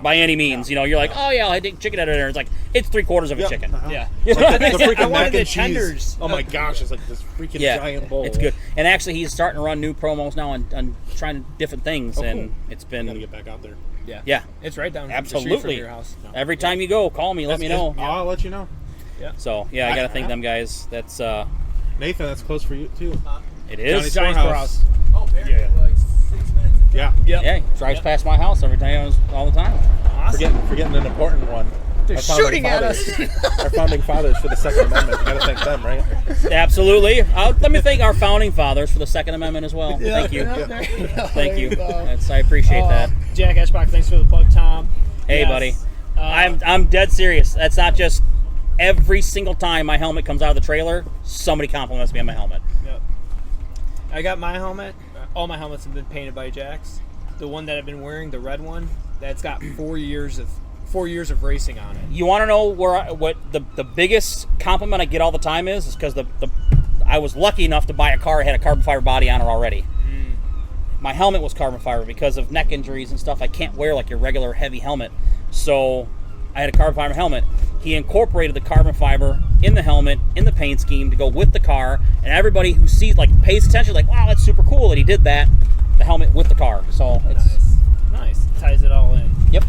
Speaker 3: By any means, you're like, oh yeah, I think chicken at dinner. It's like it's 3/4 of a chicken.
Speaker 4: Uh-huh.
Speaker 2: Yeah.
Speaker 4: It's like the freaking
Speaker 2: I wanted
Speaker 4: mac
Speaker 2: the
Speaker 4: and cheese.
Speaker 2: tenders.
Speaker 4: Oh my gosh, it's like this freaking giant bowl.
Speaker 3: It's good. And actually, he's starting to run new promos now on trying different things, and it's been.
Speaker 4: Gotta get back out there.
Speaker 3: Yeah.
Speaker 2: It's right down the street
Speaker 3: Absolutely.
Speaker 2: from your house.
Speaker 3: Every time you go, call me, let me know.
Speaker 4: I'll let you know.
Speaker 2: Yeah.
Speaker 3: So I gotta thank them guys. That's
Speaker 4: Nathan, that's close for you too.
Speaker 3: it is.
Speaker 2: Johnny's Poorhouse.
Speaker 5: Oh, very
Speaker 2: Yeah.
Speaker 5: like 6 minutes.
Speaker 4: Yeah.
Speaker 2: Yep.
Speaker 3: Yeah, he drives past my house every time, all the time.
Speaker 2: Awesome.
Speaker 4: Forgetting an important one.
Speaker 2: They're
Speaker 4: Our founding
Speaker 2: shooting at us.
Speaker 4: fathers. Our founding fathers for the Second Amendment. You gotta thank them, right?
Speaker 3: Absolutely. Let me thank our founding fathers for the Second Amendment as well.
Speaker 2: Yeah.
Speaker 3: Thank you.
Speaker 2: Yeah.
Speaker 3: Thank you. I appreciate that.
Speaker 2: Jack Eschbach, thanks for the plug, Tom.
Speaker 3: Hey,
Speaker 2: Yes.
Speaker 3: buddy. I'm dead serious. That's not just every single time my helmet comes out of the trailer, somebody compliments me on my helmet.
Speaker 2: Yep. I got my helmet. All my helmets have been painted by Jack's. The one that I've been wearing, the red one, that's got 4 years of racing on it.
Speaker 3: You want to know what the biggest compliment I get all the time is because I was lucky enough to buy a car that had a carbon fiber body on it already. My helmet was carbon fiber because of neck injuries and stuff. I can't wear like your regular heavy helmet, so I had a carbon fiber helmet. He incorporated the carbon fiber in the helmet, in the paint scheme to go with the car, and everybody who sees, pays attention, wow, that's super cool that he did that, the helmet with the car. So it's
Speaker 2: Nice. Ties it all in.
Speaker 3: Yep.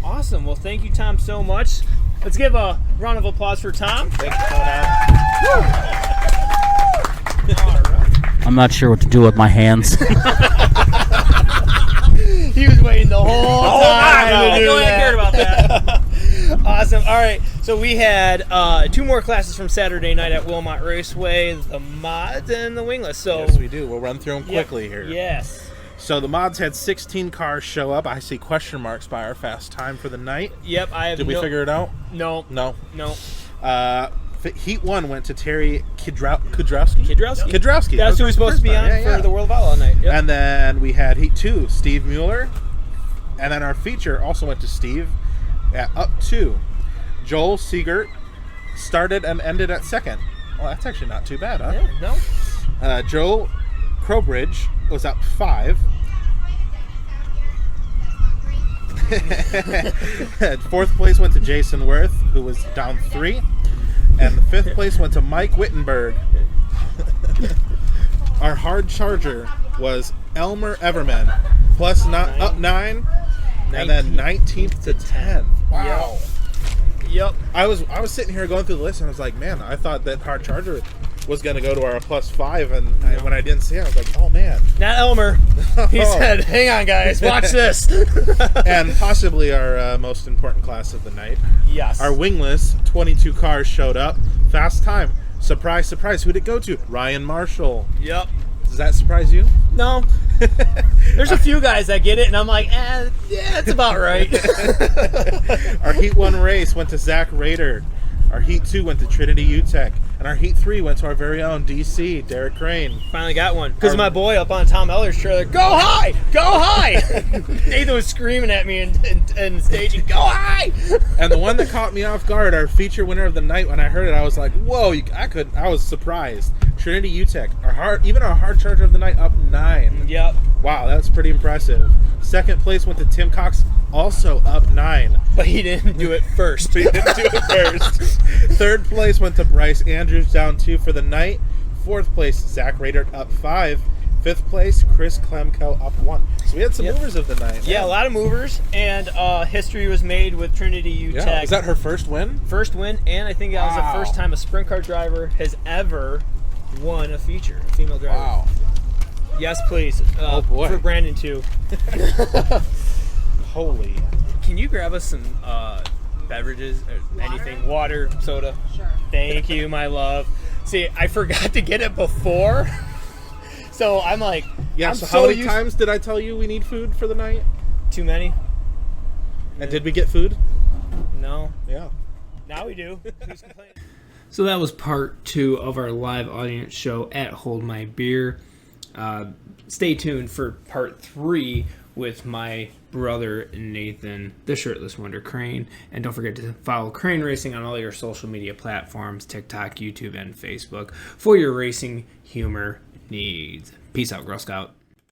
Speaker 2: Awesome. Well, thank you, Tom, so much. Let's give a round of applause for Tom.
Speaker 4: Thanks for coming out.
Speaker 2: All right.
Speaker 3: I'm not sure what to do with my hands.
Speaker 2: He was waiting the whole time to do
Speaker 3: I
Speaker 2: that.
Speaker 3: cared about that.
Speaker 2: Awesome. All right. So we had 2 more classes from Saturday night at Wilmot Raceway, the mods and the wingless. So
Speaker 4: Yes, we do. We'll run through them quickly here.
Speaker 2: Yes.
Speaker 4: So the mods had 16 cars show up. I see question marks by our fast time for the night.
Speaker 2: Yep. I have.
Speaker 4: Did we figure it out?
Speaker 2: No.
Speaker 4: No.
Speaker 2: No.
Speaker 4: Heat 1 went to Terry Kudrowski.
Speaker 2: Kudrowski.
Speaker 4: That
Speaker 2: That's
Speaker 4: was
Speaker 2: who was supposed to be on
Speaker 4: yeah,
Speaker 2: for the World of Outlaw night. Yep.
Speaker 4: And then we had Heat 2, Steve Mueller. And then our feature also went to Steve at up 2. Joel Siegert started and ended at 2nd. Well, that's actually not too bad, huh?
Speaker 2: Yeah, no.
Speaker 4: Joe Crowbridge was up 5. 4th place went to Jason Worth, who was down 3. And the 5th place went to Mike Wittenberg. Our hard charger was Elmer Everman, plus up 9, and then 19th to 10th. Wow.
Speaker 2: Yep.
Speaker 4: I was sitting here going through the list, and I was like, man, I thought that hard charger was going to go to our plus 5, and when I didn't see it, I was like, oh man.
Speaker 2: Not Elmer. He said, hang on, guys, watch this.
Speaker 4: And possibly our most important class of the night.
Speaker 2: Yes.
Speaker 4: Our wingless 22 cars showed up. Fast time. Surprise, surprise. Who'd it go to? Ryan Marshall.
Speaker 2: Yep.
Speaker 4: Does that surprise you?
Speaker 2: No. There's a few guys that get it, and I'm like, yeah, that's about right.
Speaker 4: Our Heat 1 race went to Zach Rader. Our Heat 2 went to Trinity UTech. And our Heat 3 went to our very own DC, Derek Crane.
Speaker 2: Finally got one. Because my boy up on Tom Eller's trailer, go high! Go high! Nathan was screaming at me and staging, go high!
Speaker 4: And the one that caught me off guard, our feature winner of the night, when I heard it, I was like, whoa, I was surprised. Trinity UTech, our hard charger of the night, up 9.
Speaker 2: Yep.
Speaker 4: Wow, that's pretty impressive. Second place went to Tim Cox, also up 9.
Speaker 2: But he didn't do it first.
Speaker 4: He didn't do it first. Third place went to Bryce Andrews, down 2 for the night. Fourth place, Zach Rader, up 5. Fifth place, Chris Klemko, up 1. So we had some movers of the night.
Speaker 2: Yeah, a lot of movers, and history was made with Trinity UTech.
Speaker 4: Yeah. Is that her first win?
Speaker 2: First win, and I think that was the first time a sprint car driver has ever won a feature, a female driver.
Speaker 4: Wow.
Speaker 2: Yes, please.
Speaker 4: Oh, boy.
Speaker 2: For Brandon, too.
Speaker 4: Holy.
Speaker 2: Can you grab us some beverages or anything? Water, soda?
Speaker 6: Sure.
Speaker 2: Thank you, my love. See, I forgot to get it before. So I'm like,
Speaker 4: Yeah,
Speaker 2: I'm
Speaker 4: so how many
Speaker 2: used-
Speaker 4: times did I tell you we need food for the night?
Speaker 2: Too many?
Speaker 4: And did we get food?
Speaker 2: No.
Speaker 4: Yeah.
Speaker 2: Now we do. Who's complaining?
Speaker 1: So that was part 2 of our live audience show at Hold My Beer. Stay tuned for part 3 with my brother Nathan, the Shirtless Wonder Crane. And don't forget to follow Crane Racing on all your social media platforms, TikTok, YouTube, and Facebook for your racing humor needs. Peace out, Girl Scout.